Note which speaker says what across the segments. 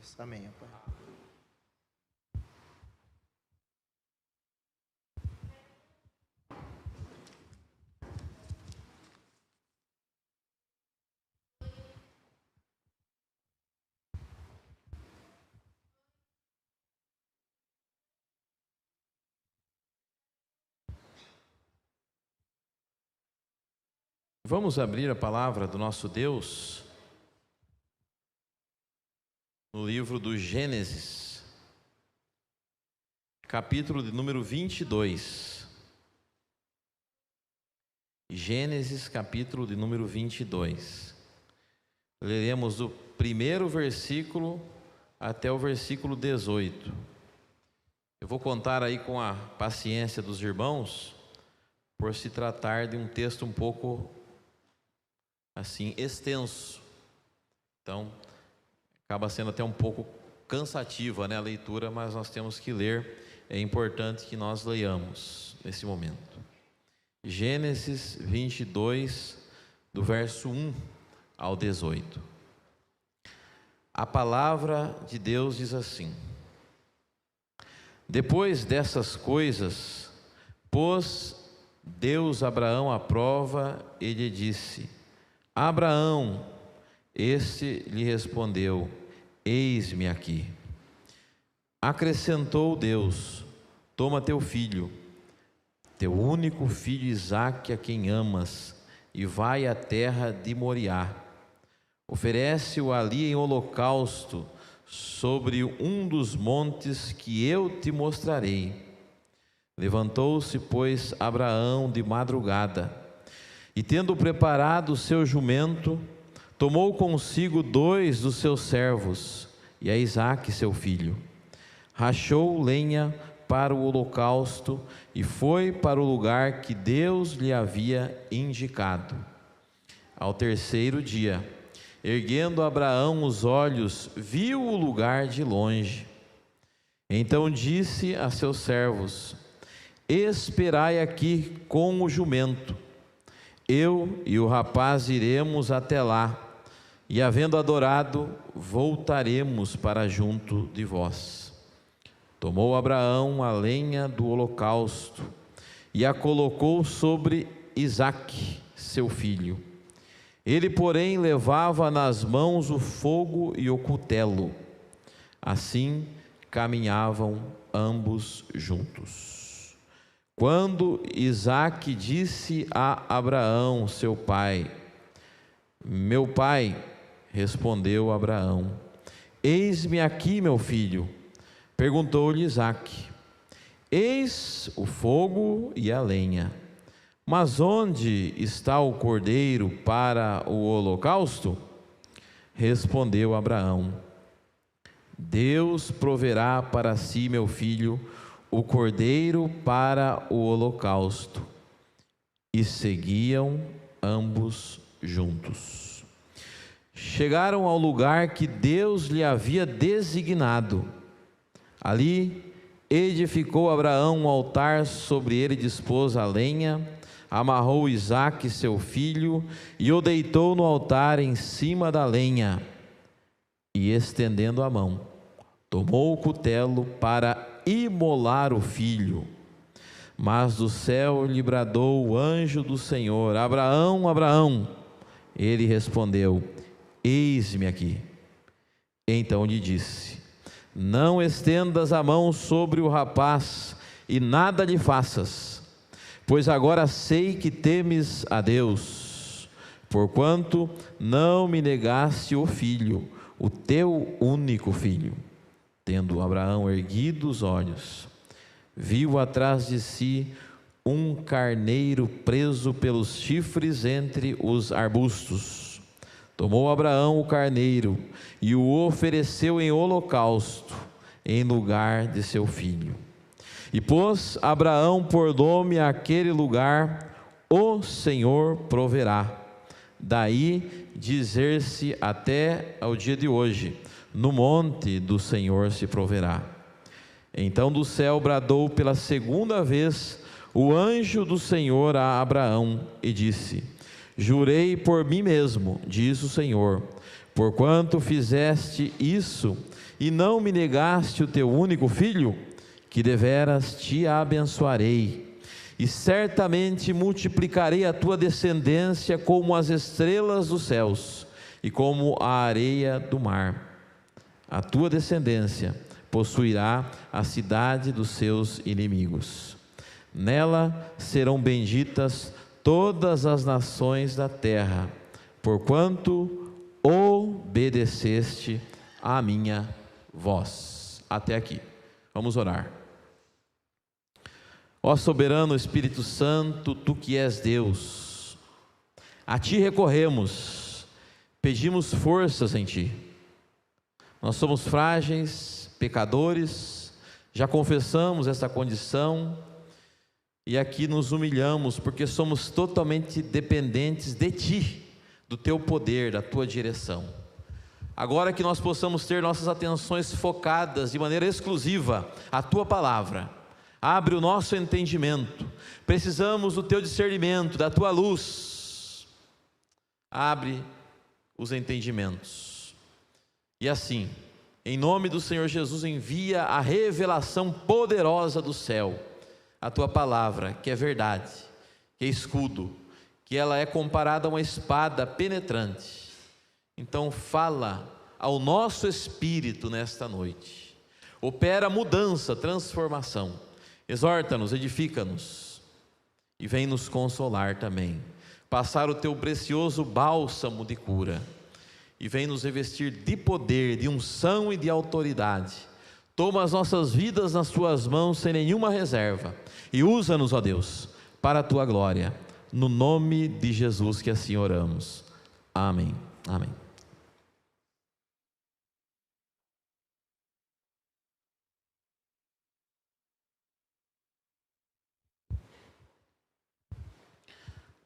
Speaker 1: Deus. Amém, Pai.
Speaker 2: Vamos abrir a palavra do nosso Deus no livro do Gênesis, capítulo de número 22. Gênesis, capítulo de número 22. Leremos do primeiro versículo até o versículo 18. Eu vou contar aí com a paciência dos irmãos, por se tratar de um texto um pouco assim extenso. Então, acaba sendo até um pouco cansativa, né, a leitura, mas nós temos que ler. É importante que nós leiamos nesse momento. Gênesis 22, do verso 1 ao 18. A palavra de Deus diz assim: Depois dessas coisas, pôs Deus Abraão à prova e lhe disse: Abraão. Este lhe respondeu: Eis-me aqui. Acrescentou Deus: Toma teu filho, teu único filho Isaque, a quem amas, e vai à terra de Moriá. Oferece-o ali em holocausto sobre um dos montes que eu te mostrarei. Levantou-se, pois, Abraão de madrugada, e tendo preparado o seu jumento, tomou consigo 2 dos seus servos e a Isaque seu filho. Rachou lenha para o holocausto e foi para o lugar que Deus lhe havia indicado. Ao terceiro dia, erguendo Abraão os olhos, viu o lugar de longe. Então disse a seus servos: Esperai aqui com o jumento. Eu e o rapaz iremos até lá, e havendo adorado, voltaremos para junto de vós. Tomou Abraão a lenha do holocausto e a colocou sobre Isaque, seu filho. Ele, porém, levava nas mãos o fogo e o cutelo. Assim caminhavam ambos juntos. Quando Isaque disse a Abraão, seu pai: Meu pai, respondeu Abraão: Eis-me aqui, meu filho. Perguntou-lhe Isaque: Eis o fogo e a lenha, mas onde está o cordeiro para o holocausto? Respondeu Abraão: Deus proverá para si, meu filho, o cordeiro para o holocausto. E seguiam ambos juntos. Chegaram ao lugar que Deus lhe havia designado. Ali edificou Abraão um altar, sobre ele dispôs a lenha, amarrou Isaque seu filho e o deitou no altar em cima da lenha. E estendendo a mão, tomou o cutelo para imolar o filho. Mas do céu lhe bradou o anjo do Senhor: Abraão, Abraão. Ele respondeu: Eis-me aqui. Então lhe disse: Não estendas a mão sobre o rapaz e nada lhe faças, pois agora sei que temes a Deus, porquanto não me negaste o filho, o teu único filho. Tendo Abraão erguido os olhos, viu atrás de si um carneiro preso pelos chifres entre os arbustos. Tomou Abraão o carneiro e o ofereceu em holocausto, em lugar de seu filho. E pôs Abraão por nome àquele lugar: O Senhor proverá. Daí dizer-se até ao dia de hoje: No monte do Senhor se proverá. Então do céu bradou pela segunda vez o anjo do Senhor a Abraão e disse: Jurei por mim mesmo, diz o Senhor, Porquanto fizeste isso e não me negaste o teu único filho, que deveras te abençoarei, e certamente multiplicarei a tua descendência como as estrelas dos céus e como a areia do mar. A tua descendência possuirá a cidade dos seus inimigos. Nela serão benditas todas as nações da terra, porquanto obedeceste à minha voz. Até aqui. Vamos orar. Ó soberano Espírito Santo, tu que és Deus, a ti recorremos, pedimos forças em ti. Nós somos frágeis, pecadores, já confessamos essa condição e aqui nos humilhamos porque somos totalmente dependentes de ti, do teu poder, da tua direção. Agora que nós possamos ter nossas atenções focadas de maneira exclusiva à tua palavra, abre o nosso entendimento, precisamos do teu discernimento, da tua luz, abre os entendimentos, e assim, em nome do Senhor Jesus, envia a revelação poderosa do céu, a tua palavra, que é verdade, que é escudo, que ela é comparada a uma espada penetrante. Então fala ao nosso espírito nesta noite, opera mudança, transformação, exorta-nos, edifica-nos e vem nos consolar também, passar o teu precioso bálsamo de cura e vem nos revestir de poder, de unção e de autoridade. Toma as nossas vidas nas tuas mãos sem nenhuma reserva e usa-nos, ó Deus, para a tua glória, no nome de Jesus que assim oramos. Amém. Amém.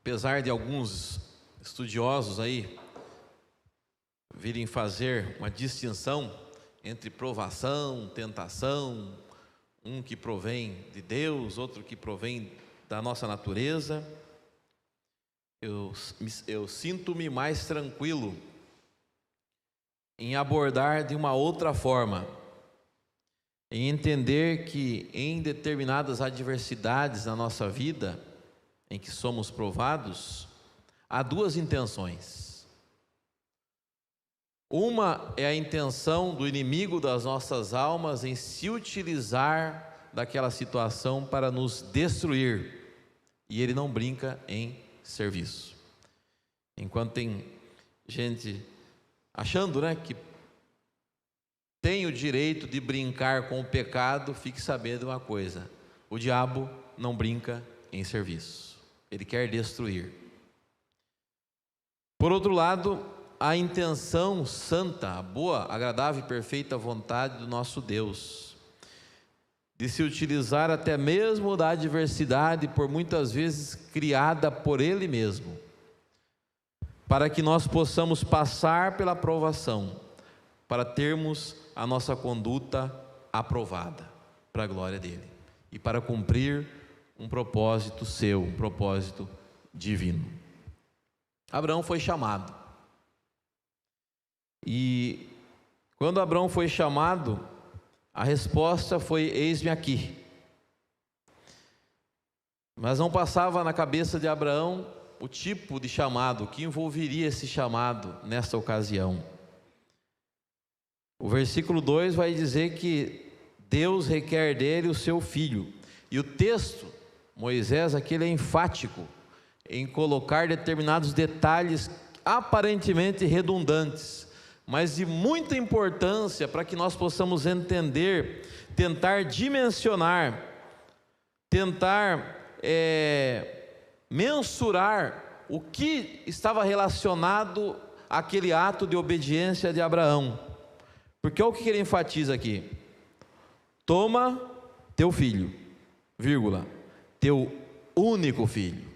Speaker 2: Apesar de alguns estudiosos aí virem fazer uma distinção entre provação, tentação, um que provém de Deus, outro que provém da nossa natureza, eu sinto-me mais tranquilo em abordar de uma outra forma, em entender que em determinadas adversidades na nossa vida, em que somos provados, há duas intenções. Uma é a intenção do inimigo das nossas almas em se utilizar daquela situação para nos destruir, e ele não brinca em serviço. Enquanto tem gente achando, que tem o direito de brincar com o pecado, fique sabendo de uma coisa: o diabo não brinca em serviço, ele quer destruir. Por outro lado, a intenção santa, a boa, agradável e perfeita vontade do nosso Deus, de se utilizar até mesmo da adversidade, por muitas vezes criada por Ele mesmo, para que nós possamos passar pela provação, para termos a nossa conduta aprovada, para a glória dEle, e para cumprir um propósito seu, um propósito divino. Abraão foi chamado, e quando Abraão foi chamado, a resposta foi: eis-me aqui. Mas não passava na cabeça de Abraão o tipo de chamado, que envolveria esse chamado nesta ocasião. O versículo 2 vai dizer que Deus requer dele o seu filho, e o texto, Moisés, aqui ele é enfático em colocar determinados detalhes aparentemente redundantes, mas de muita importância para que nós possamos entender, tentar dimensionar, tentar mensurar o que estava relacionado àquele ato de obediência de Abraão. Porque olha o que ele enfatiza aqui: toma teu filho, vírgula, teu único filho.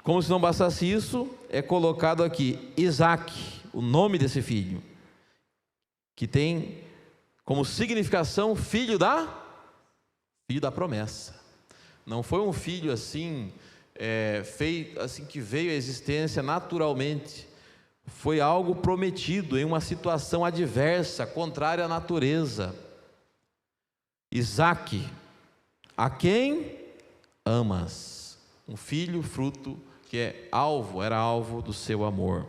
Speaker 2: Como se não bastasse isso, é colocado aqui Isaque, o nome desse filho, que tem como significação filho da promessa. Não foi um filho assim, feito, assim, que veio à existência naturalmente. foi algo prometido em uma situação adversa, contrária à natureza. Isaque, a quem amas, um filho fruto que era alvo do seu amor.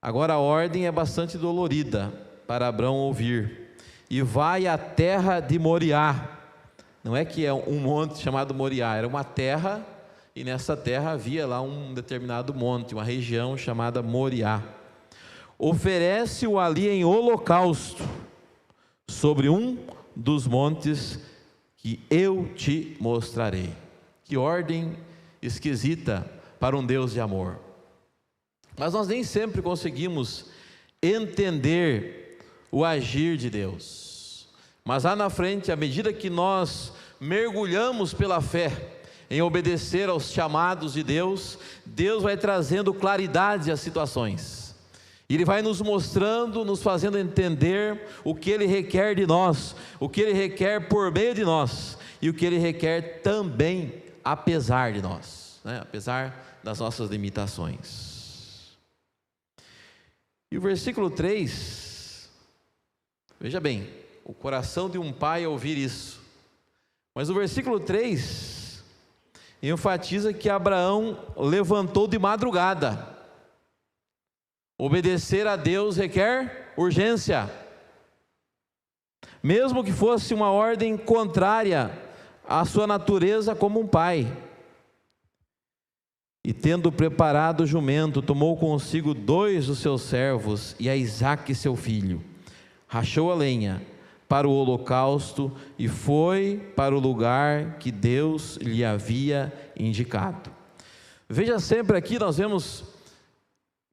Speaker 2: Agora a ordem é bastante dolorida para Abrão ouvir. E vai à terra de Moriá. Não é que é um monte chamado Moriá, era uma terra, e nessa terra havia lá um determinado monte, uma região chamada Moriá. Oferece-o ali em holocausto, sobre um dos montes que eu te mostrarei. Que ordem esquisita para um Deus de amor. Mas nós nem sempre conseguimos entender o agir de Deus. Mas lá na frente, à medida que nós mergulhamos pela fé em obedecer aos chamados de Deus, Deus vai trazendo claridade às situações. Ele vai nos mostrando, nos fazendo entender o que Ele requer de nós, o que Ele requer por meio de nós, e o que Ele requer também apesar de nós, né? Apesar das nossas limitações. E o versículo 3, veja bem, o coração de um pai é ouvir isso, mas o versículo 3 enfatiza que Abraão levantou de madrugada. Obedecer a Deus requer urgência, mesmo que fosse uma ordem contrária à sua natureza como um pai. E tendo preparado o jumento, tomou consigo 2 dos seus servos e a Isaque seu filho, rachou a lenha para o holocausto e foi para o lugar que Deus lhe havia indicado. Veja sempre aqui, nós vemos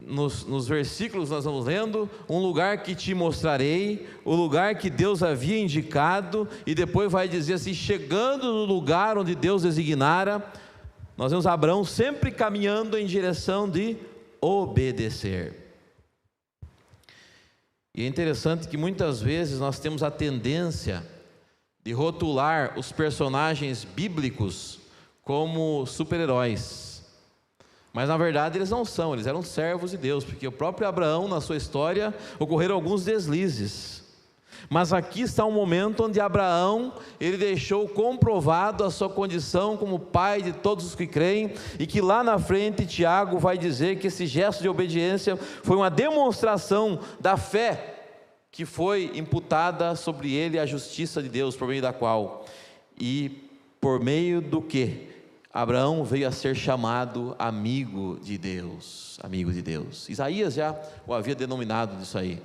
Speaker 2: nos versículos, nós vamos lendo, um lugar que te mostrarei, o lugar que Deus havia indicado, e depois vai dizer assim, chegando no lugar onde Deus designara. Nós vemos Abraão sempre caminhando em direção de obedecer. E é interessante que muitas vezes nós temos a tendência de rotular os personagens bíblicos como super-heróis. Mas na verdade eles não são, eles eram servos de Deus, porque o próprio Abraão, na sua história, ocorreram alguns deslizes. Mas aqui está um momento onde Abraão, ele deixou comprovado a sua condição como pai de todos os que creem, e que lá na frente Tiago vai dizer que esse gesto de obediência foi uma demonstração da fé que foi imputada sobre ele a justiça de Deus, por meio da qual, e por meio do que Abraão veio a ser chamado amigo de Deus, amigo de Deus. Isaías já o havia denominado disso aí.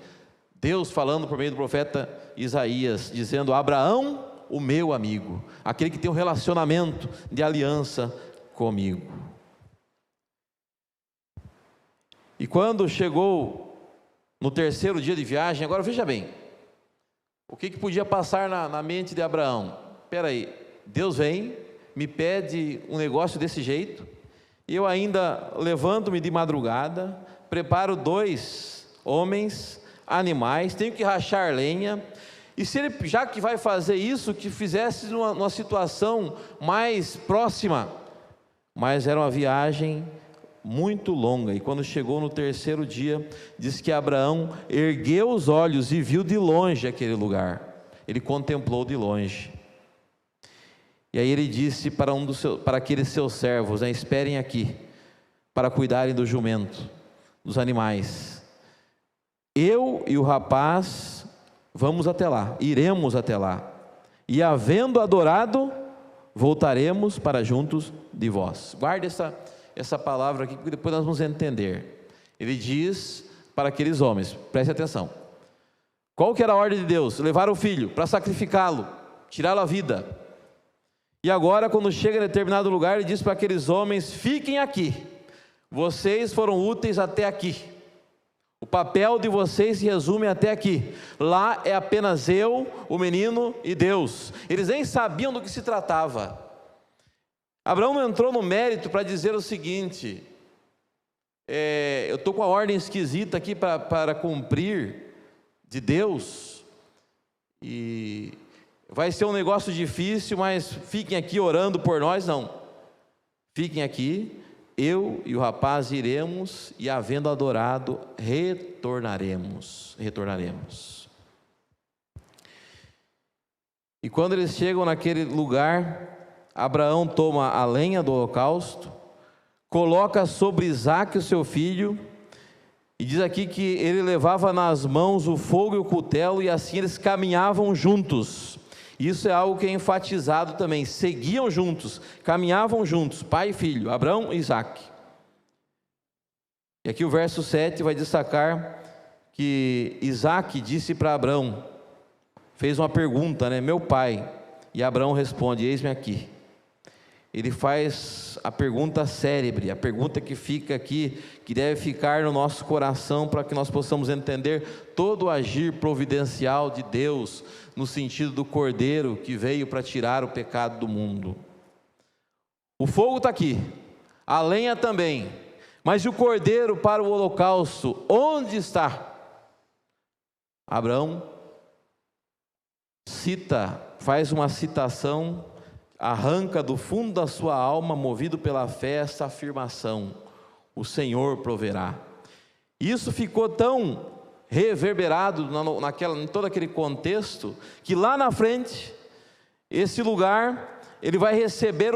Speaker 2: Deus falando por meio do profeta Isaías, dizendo: Abraão, o meu amigo, aquele que tem um relacionamento de aliança comigo. E quando chegou no 3º dia de viagem, agora veja bem, o que podia passar na mente de Abraão? Espera aí, Deus vem, me pede um negócio desse jeito, e eu ainda levanto-me de madrugada, preparo 2 homens, animais, tenho que rachar lenha, e se ele, já que vai fazer isso, que fizesse numa situação mais próxima. Mas era uma viagem muito longa, e quando chegou no 3º dia, diz que Abraão ergueu os olhos e viu de longe aquele lugar. Ele contemplou de longe, e aí ele disse para aqueles seus servos, né, esperem aqui, para cuidarem do jumento, dos animais. Eu e o rapaz vamos até lá, iremos até lá, e havendo adorado, voltaremos para juntos de vós. Guarde essa palavra aqui, porque depois nós vamos entender. Ele diz para aqueles homens, preste atenção, qual que era a ordem de Deus? Levar o filho para sacrificá-lo, tirá-lo a vida. E agora, quando chega em determinado lugar, ele diz para aqueles homens: fiquem aqui, vocês foram úteis até aqui, o papel de vocês se resume até aqui, lá é apenas eu, o menino e Deus. Eles nem sabiam do que se tratava. Abraão não entrou no mérito para dizer o seguinte: eu estou com a ordem esquisita aqui para cumprir de Deus, e vai ser um negócio difícil, mas fiquem aqui orando por nós. Não, fiquem aqui, eu e o rapaz iremos, e havendo adorado, retornaremos. E quando eles chegam naquele lugar, Abraão toma a lenha do holocausto, coloca sobre Isaque o seu filho, e diz aqui que ele levava nas mãos o fogo e o cutelo, e assim eles caminhavam juntos. Isso é algo que é enfatizado também, seguiam juntos, caminhavam juntos, pai e filho, Abraão e Isaque. E aqui o verso 7 vai destacar que Isaque disse para Abraão, fez uma pergunta, né? Meu pai. E Abraão responde, eis-me aqui. Ele faz a pergunta célebre, a pergunta que fica aqui, que deve ficar no nosso coração, para que nós possamos entender todo o agir providencial de Deus, no sentido do cordeiro que veio para tirar o pecado do mundo. O fogo está aqui, a lenha também, mas e o cordeiro para o holocausto, onde está? Abraão faz uma citação, arranca do fundo da sua alma, movido pela fé, essa afirmação: o Senhor proverá. Isso ficou tão reverberado em todo aquele contexto, que lá na frente, esse lugar, ele vai receber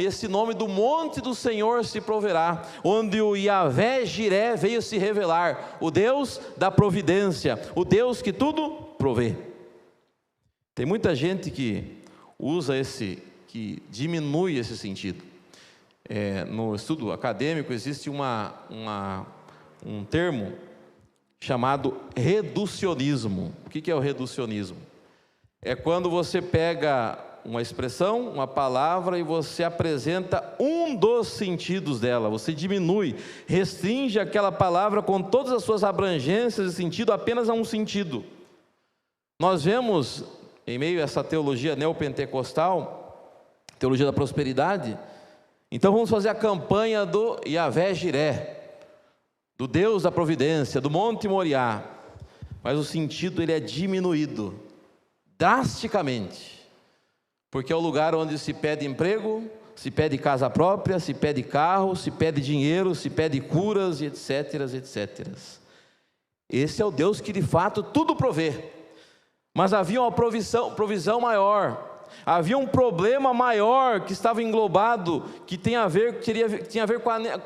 Speaker 2: esse nome do monte do Senhor se proverá, onde o Yahvé Jiré veio se revelar, o Deus da providência, o Deus que tudo provê. Tem muita gente que usa que diminui esse sentido. No estudo acadêmico existe um termo chamado reducionismo. O que é o reducionismo? É quando você pega uma expressão, uma palavra, e você apresenta um dos sentidos dela, você diminui, restringe aquela palavra com todas as suas abrangências de sentido apenas a um sentido. Nós vemos, em meio a essa teologia neopentecostal, teologia da prosperidade, então vamos fazer a campanha do Yahvé Jiré, do Deus da providência, do Monte Moriá, mas o sentido ele é diminuído drasticamente, porque é o lugar onde se pede emprego, se pede casa própria, se pede carro, se pede dinheiro, se pede curas, e etc, etc. Esse é o Deus que de fato tudo provê, mas havia uma provisão maior, havia um problema maior que estava englobado, que tinha a ver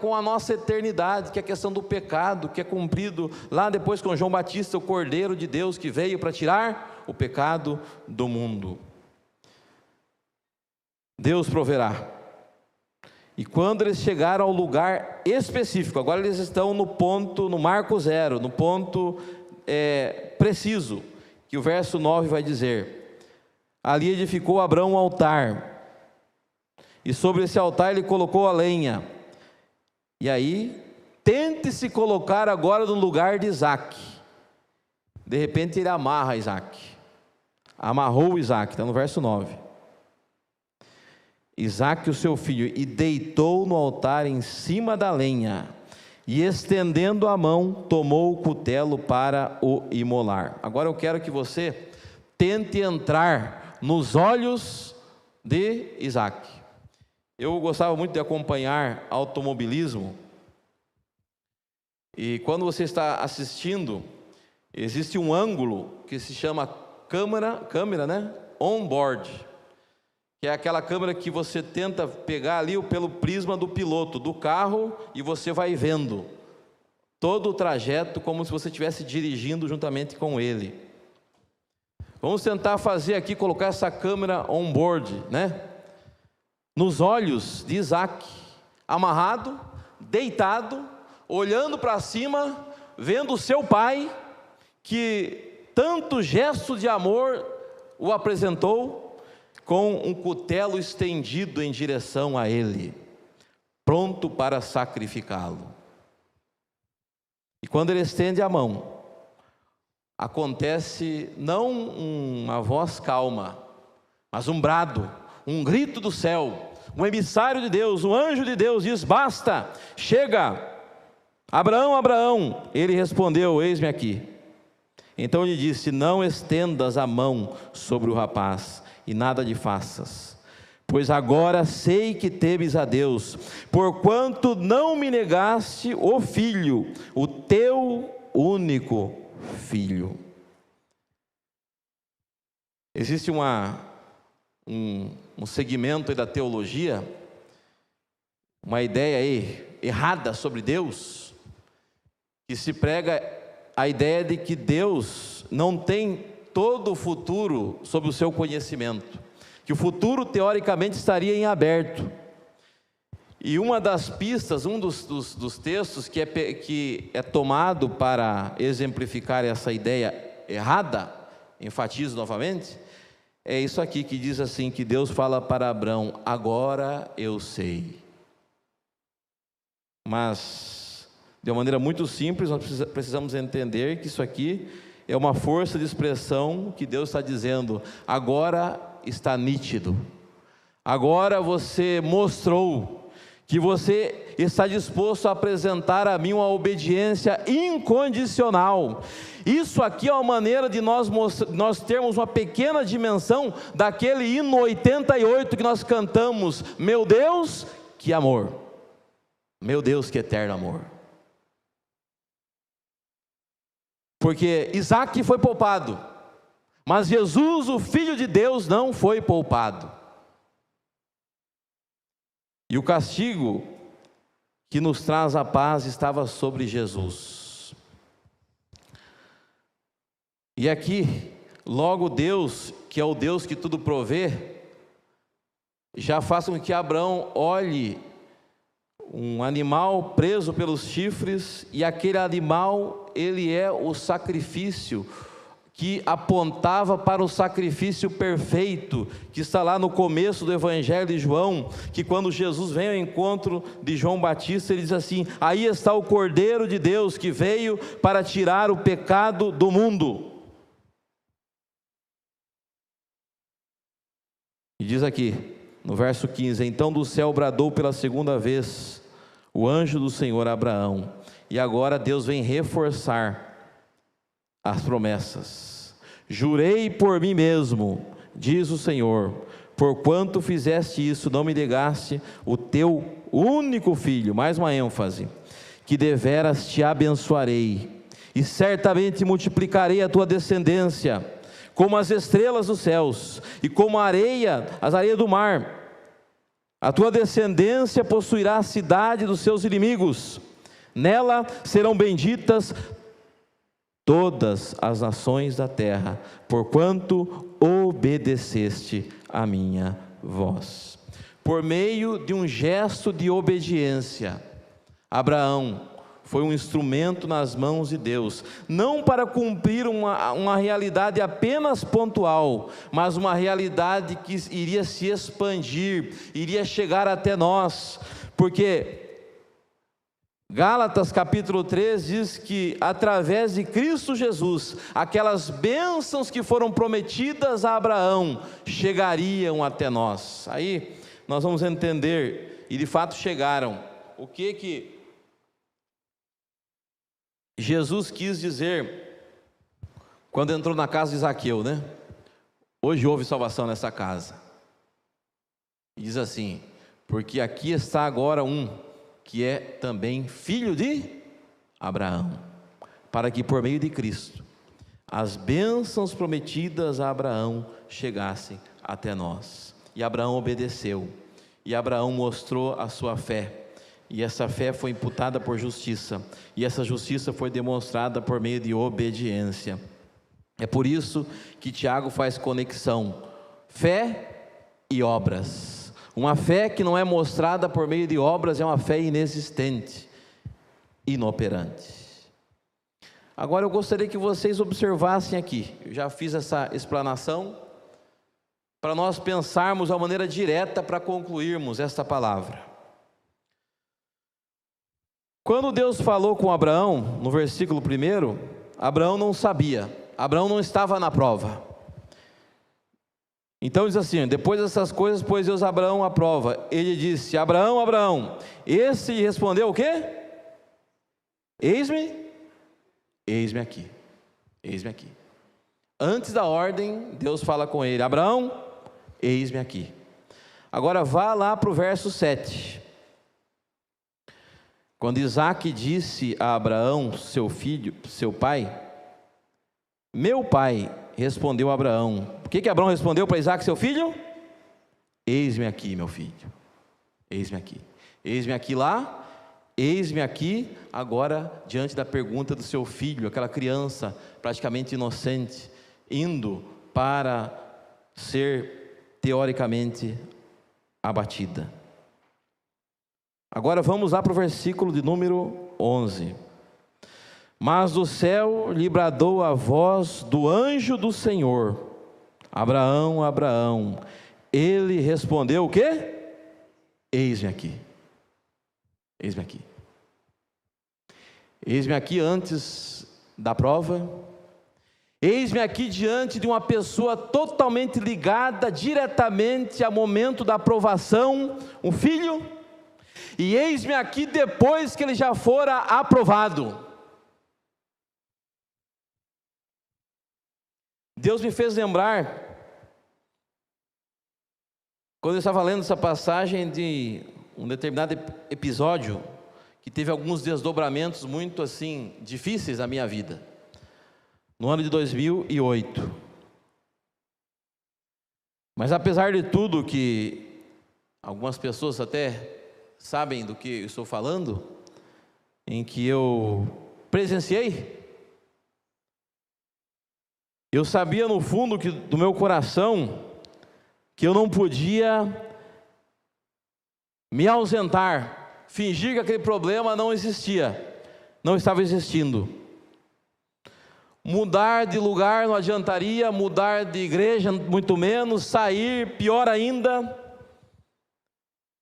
Speaker 2: com a nossa eternidade, que é a questão do pecado, que é cumprido lá depois com João Batista, o Cordeiro de Deus, que veio para tirar o pecado do mundo. Deus proverá. E quando eles chegaram ao lugar específico, agora eles estão no marco zero, no ponto preciso, que o verso 9 vai dizer: ali edificou Abraão um altar, e sobre esse altar ele colocou a lenha. E aí, tente se colocar agora no lugar de Isaque. De repente ele amarra Isaque, amarrou Isaque, está no verso 9. Isaque, o seu filho, e deitou no altar em cima da lenha, e estendendo a mão, tomou o cutelo para o imolar. Agora eu quero que você tente entrar nos olhos de Isaque. Eu gostava muito de acompanhar automobilismo, e quando você está assistindo, existe um ângulo que se chama câmera, né? On-board, que é aquela câmera que você tenta pegar ali pelo prisma do piloto, do carro, e você vai vendo todo o trajeto como se você estivesse dirigindo juntamente com ele. Vamos tentar fazer aqui, colocar essa câmera on-board, né? Nos olhos de Isaque, amarrado, deitado, olhando para cima, vendo o seu pai, que tanto gesto de amor o apresentou, com um cutelo estendido em direção a ele, pronto para sacrificá-lo. E quando ele estende a mão, acontece não uma voz calma, mas um brado, um grito do céu. Um emissário de Deus, um anjo de Deus diz: basta, chega, Abraão, Abraão. Ele respondeu: eis-me aqui. Então ele disse: não estendas a mão sobre o rapaz, e nada lhe faças, pois agora sei que temes a Deus, porquanto não me negaste o filho, o teu único filho. Existe um segmento aí da teologia, uma ideia aí errada sobre Deus, que se prega a ideia de que Deus não tem todo o futuro sob o seu conhecimento, que o futuro teoricamente estaria em aberto. E uma das pistas, um dos textos que é tomado para exemplificar essa ideia errada, enfatizo novamente, é isso aqui que diz assim, que Deus fala para Abrão: agora eu sei. Mas, de uma maneira muito simples, nós precisamos entender que isso aqui é uma força de expressão que Deus está dizendo: agora está nítido, agora você mostrou que você está disposto a apresentar a mim uma obediência incondicional. Isso aqui é uma maneira de nós termos uma pequena dimensão daquele hino 88 que nós cantamos: meu Deus, que amor, meu Deus, que eterno amor. Porque Isaac foi poupado, mas Jesus, o Filho de Deus, não foi poupado. E o castigo que nos traz a paz estava sobre Jesus. E aqui, logo Deus, que é o Deus que tudo provê, já faz com que Abraão olhe um animal preso pelos chifres, e aquele animal, ele é o sacrifício que apontava para o sacrifício perfeito, que está lá no começo do Evangelho de João, que quando Jesus vem ao encontro de João Batista, ele diz assim: aí está o Cordeiro de Deus, que veio para tirar o pecado do mundo. E diz aqui, no verso 15: então do céu bradou pela segunda vez o anjo do Senhor a Abraão. E agora Deus vem reforçar as promessas. Jurei por mim mesmo, diz o Senhor, porquanto fizeste isso, não me negaste o teu único filho. Mais uma ênfase: que deveras te abençoarei, e certamente multiplicarei a tua descendência, como as estrelas dos céus, e como a areia, as areias do mar. A tua descendência possuirá a cidade dos seus inimigos, nela serão benditas todas as nações da terra, porquanto obedeceste a minha voz. Por meio de um gesto de obediência, Abraão foi um instrumento nas mãos de Deus, não para cumprir uma realidade apenas pontual, mas uma realidade que iria se expandir, iria chegar até nós, porque Gálatas capítulo 3 diz que através de Cristo Jesus, aquelas bênçãos que foram prometidas a Abraão chegariam até nós. Aí nós vamos entender, e de fato chegaram, o que Jesus quis dizer quando entrou na casa de Zaqueu, né? Hoje houve salvação nessa casa. Diz assim: porque aqui está agora um que é também filho de Abraão, para que por meio de Cristo as bênçãos prometidas a Abraão chegassem até nós. E Abraão obedeceu, e Abraão mostrou a sua fé, e essa fé foi imputada por justiça, e essa justiça foi demonstrada por meio de obediência. É por isso que Tiago faz conexão, fé e obras. Uma fé que não é mostrada por meio de obras é uma fé inexistente, inoperante. Agora eu gostaria que vocês observassem aqui, eu já fiz essa explanação, para nós pensarmos de uma maneira direta para concluirmos esta palavra. Quando Deus falou com Abraão, no versículo 1, Abraão não sabia, Abraão não estava na prova. Então diz assim: depois dessas coisas pôs Deus a Abraão à prova. Ele disse: Abraão, Abraão. Esse respondeu o quê? Eis-me aqui, eis-me aqui. Antes da ordem, Deus fala com ele: Abraão, eis-me aqui. Agora vá lá para o verso 7. Quando Isaque disse a Abraão, seu filho, seu pai, meu pai, respondeu Abraão. O que Abraão respondeu para Isaque, seu filho? Eis-me aqui, meu filho. Eis-me aqui. Eis-me aqui lá, eis-me aqui agora diante da pergunta do seu filho, aquela criança praticamente inocente, indo para ser teoricamente abatida. Agora vamos lá para o versículo de número 11. Mas do céu lhe bradou a voz do anjo do Senhor: Abraão, Abraão. Ele respondeu o quê? Eis-me aqui. Eis-me aqui. Eis-me aqui antes da prova. Eis-me aqui diante de uma pessoa totalmente ligada diretamente ao momento da aprovação, um filho. E eis-me aqui depois que ele já fora aprovado. Deus me fez lembrar, quando eu estava lendo essa passagem, de um determinado episódio que teve alguns desdobramentos muito assim difíceis na minha vida, no ano de 2008. Mas apesar de tudo, que algumas pessoas até sabem do que eu estou falando, em que eu presenciei, eu sabia no fundo do meu coração que eu não podia me ausentar, fingir que aquele problema não existia, não estava existindo. Mudar de lugar não adiantaria, mudar de igreja muito menos, sair, pior ainda.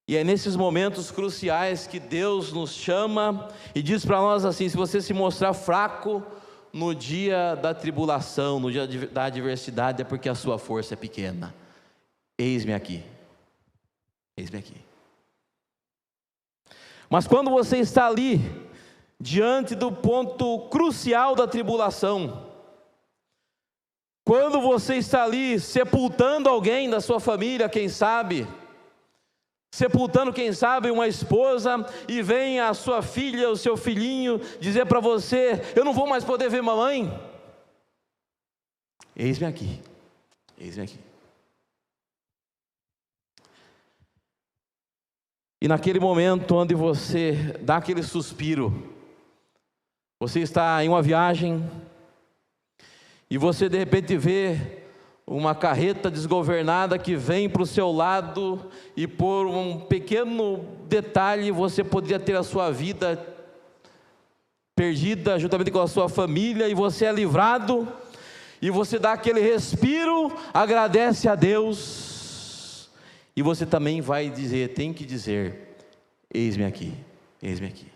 Speaker 2: E é nesses momentos cruciais que Deus nos chama e diz para nós assim: se você se mostrar fraco no dia da tribulação, no dia da adversidade, é porque a sua força é pequena. Eis-me aqui. Eis-me aqui. Mas quando você está ali, diante do ponto crucial da tribulação, quando você está ali sepultando alguém da sua família, quem sabe, sepultando quem sabe uma esposa, e vem a sua filha, o seu filhinho, dizer para você: eu não vou mais poder ver mamãe. Eis-me aqui. Eis-me aqui. E naquele momento onde você dá aquele suspiro, você está em uma viagem, e você de repente vê uma carreta desgovernada que vem para o seu lado, e por um pequeno detalhe você poderia ter a sua vida perdida juntamente com a sua família, e você é livrado, e você dá aquele respiro, agradece a Deus. E você também vai dizer, tem que dizer: eis-me aqui, eis-me aqui.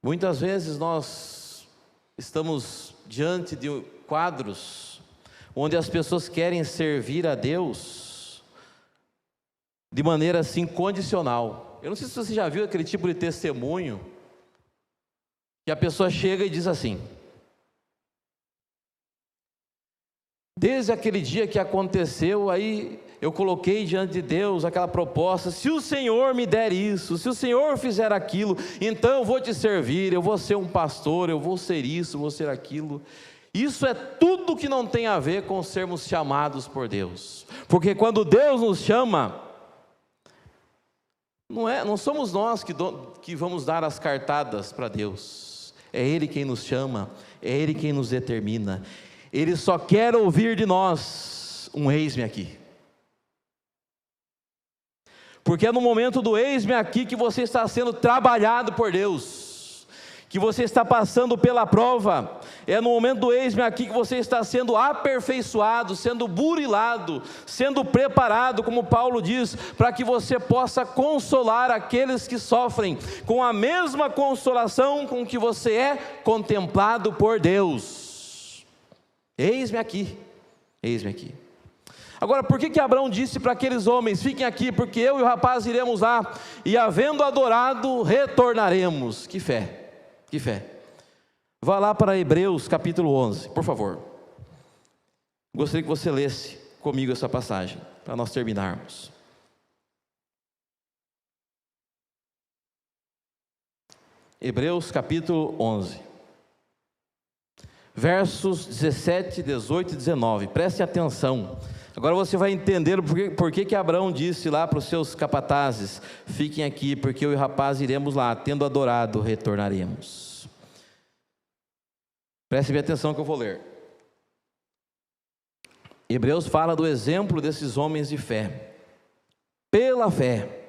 Speaker 2: Muitas vezes nós estamos diante de quadros onde as pessoas querem servir a Deus de maneira assim condicional. Eu não sei se você já viu aquele tipo de testemunho que a pessoa chega e diz assim: desde aquele dia que aconteceu, aí eu coloquei diante de Deus aquela proposta: se o Senhor me der isso, se o Senhor fizer aquilo, então eu vou te servir, eu vou ser um pastor, eu vou ser isso, vou ser aquilo. Isso é tudo que não tem a ver com sermos chamados por Deus, porque quando Deus nos chama, não somos nós que vamos dar as cartadas para Deus, é Ele quem nos chama, é Ele quem nos determina. Ele só quer ouvir de nós um eis-me aqui. Porque é no momento do eis-me aqui que você está sendo trabalhado por Deus, que você está passando pela prova. É no momento do eis-me aqui que você está sendo aperfeiçoado, sendo burilado, sendo preparado, como Paulo diz, para que você possa consolar aqueles que sofrem, com a mesma consolação com que você é contemplado por Deus. Eis-me aqui, eis-me aqui. Agora, por que Abraão disse para aqueles homens: fiquem aqui, porque eu e o rapaz iremos lá, e havendo adorado, retornaremos? Que fé, que fé. Vá lá para Hebreus capítulo 11, por favor. Gostaria que você lesse comigo essa passagem, para nós terminarmos. Hebreus capítulo 11, versos 17, 18 e 19, preste atenção. Agora você vai entender por que Abraão disse lá para os seus capatazes: fiquem aqui, porque eu e o rapaz iremos lá, tendo adorado, retornaremos. Preste bem atenção que eu vou ler. Hebreus fala do exemplo desses homens de fé. Pela fé,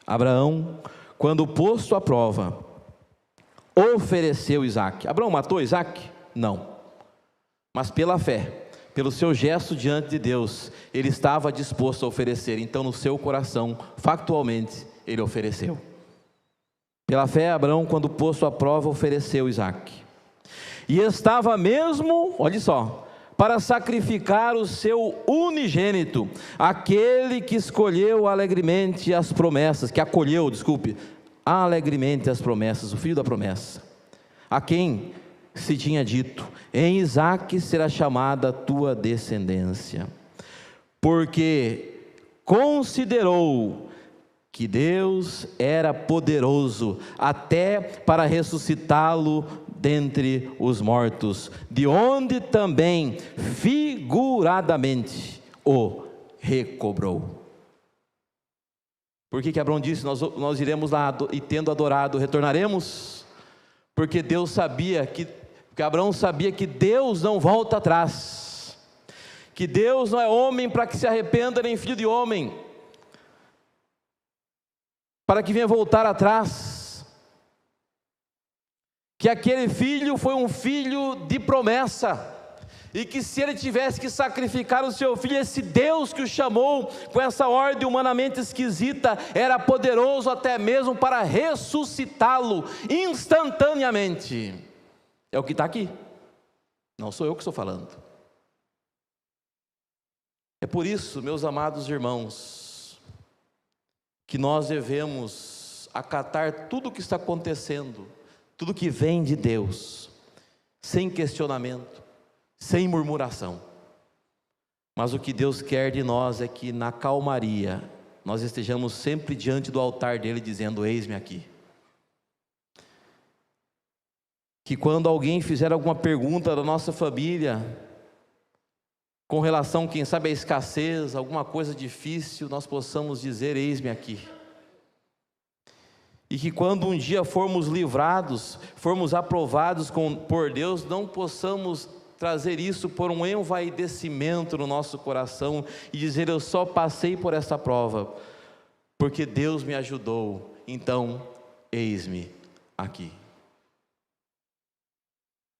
Speaker 2: Abraão, quando posto à prova, ofereceu Isaque. Abraão matou Isaque? Não. Mas pela fé, pelo seu gesto diante de Deus, ele estava disposto a oferecer. Então no seu coração, factualmente, ele ofereceu. Pela fé, Abraão, quando posto à prova, ofereceu Isaque. E estava mesmo, olha só, para sacrificar o seu unigênito, aquele que escolheu alegremente as promessas, que acolheu, alegremente as promessas, o filho da promessa, a quem se tinha dito: em Isaque será chamada a tua descendência, porque considerou que Deus era poderoso até para ressuscitá-lo dentre os mortos, de onde também figuradamente o recobrou. Por que Abraão disse: nós iremos lá e tendo adorado retornaremos? Porque Deus sabia porque Abraão sabia que Deus não volta atrás, que Deus não é homem para que se arrependa, nem filho de homem para que venha voltar atrás, que aquele filho foi um filho de promessa, e que se ele tivesse que sacrificar o seu filho, esse Deus que o chamou com essa ordem humanamente esquisita, era poderoso até mesmo para ressuscitá-lo instantaneamente. É o que está aqui, não sou eu que estou falando. É por isso, meus amados irmãos, que nós devemos acatar tudo o que está acontecendo, tudo que vem de Deus, sem questionamento, sem murmuração. Mas o que Deus quer de nós é que na calmaria, nós estejamos sempre diante do altar dele, dizendo: eis-me aqui. Que quando alguém fizer alguma pergunta da nossa família, com relação, quem sabe, à escassez, alguma coisa difícil, nós possamos dizer: eis-me aqui. E que quando um dia formos livrados, formos aprovados por Deus, não possamos trazer isso por um envaidecimento no nosso coração e dizer: eu só passei por essa prova, porque Deus me ajudou, então eis-me aqui.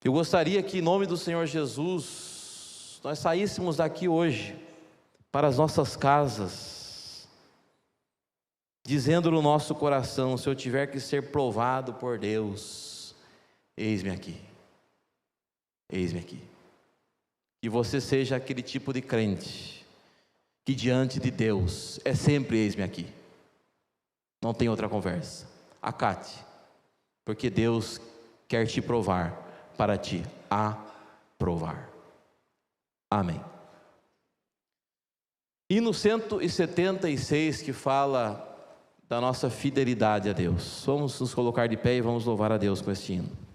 Speaker 2: Eu gostaria que, em nome do Senhor Jesus, nós saíssemos daqui hoje para as nossas casas, dizendo no nosso coração: se eu tiver que ser provado por Deus, eis-me aqui, eis-me aqui. Que você seja aquele tipo de crente, que diante de Deus é sempre eis-me aqui, não tem outra conversa. Acate, porque Deus quer te provar para te aprovar. Amém. E no 176, que fala da nossa fidelidade a Deus, vamos nos colocar de pé e vamos louvar a Deus com este hino.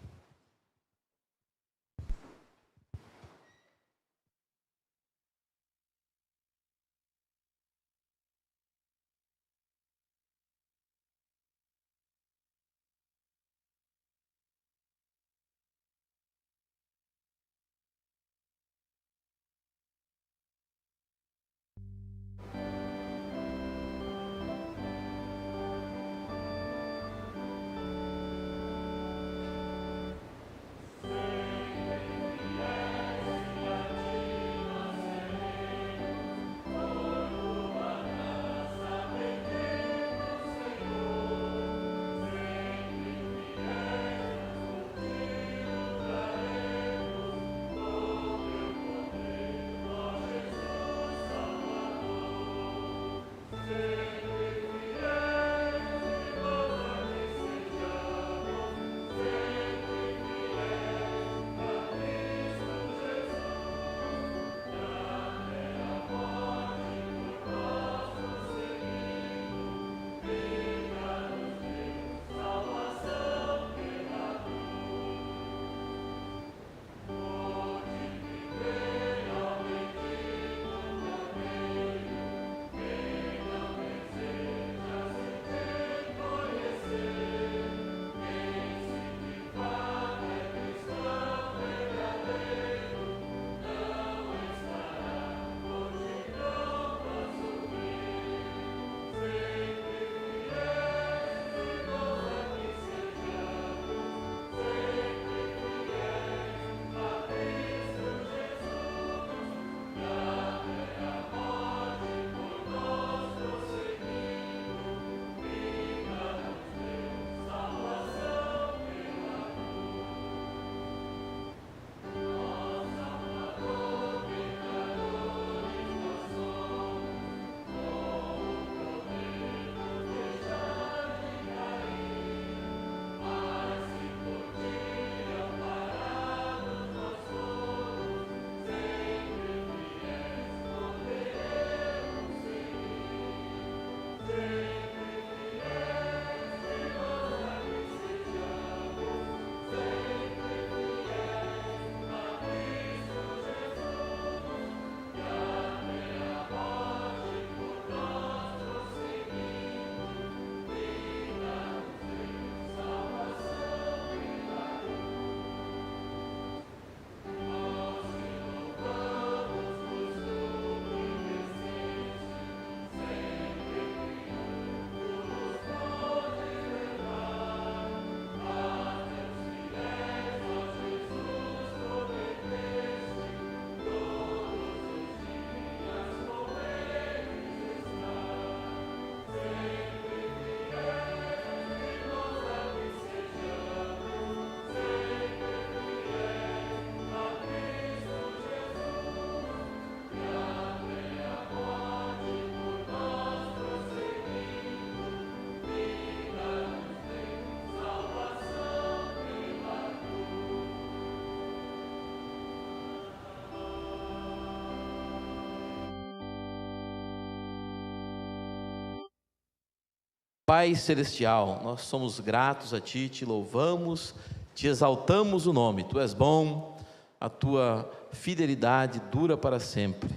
Speaker 2: Pai Celestial, nós somos gratos a Ti, Te louvamos, Te exaltamos o nome. Tu és bom, a Tua fidelidade dura para sempre.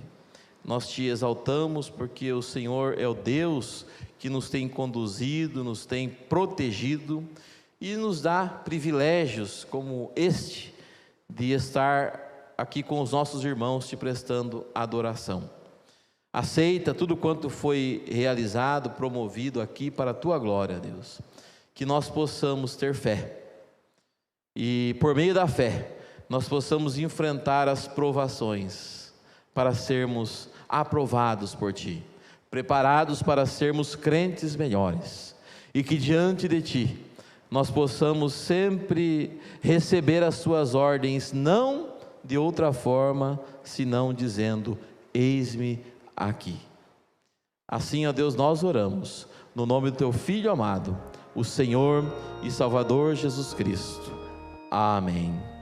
Speaker 2: Nós Te exaltamos porque o Senhor é o Deus que nos tem conduzido, nos tem protegido e nos dá privilégios como este, de estar aqui com os nossos irmãos Te prestando adoração. Aceita tudo quanto foi realizado, promovido aqui para a Tua glória, Deus. Que nós possamos ter fé. E por meio da fé, nós possamos enfrentar as provações para sermos aprovados por Ti, preparados para sermos crentes melhores. E que diante de Ti, nós possamos sempre receber as Suas ordens, não de outra forma, senão dizendo: eis-me aqui. Assim, ó Deus, nós oramos, no nome do Teu Filho amado, o Senhor e Salvador Jesus Cristo. Amém.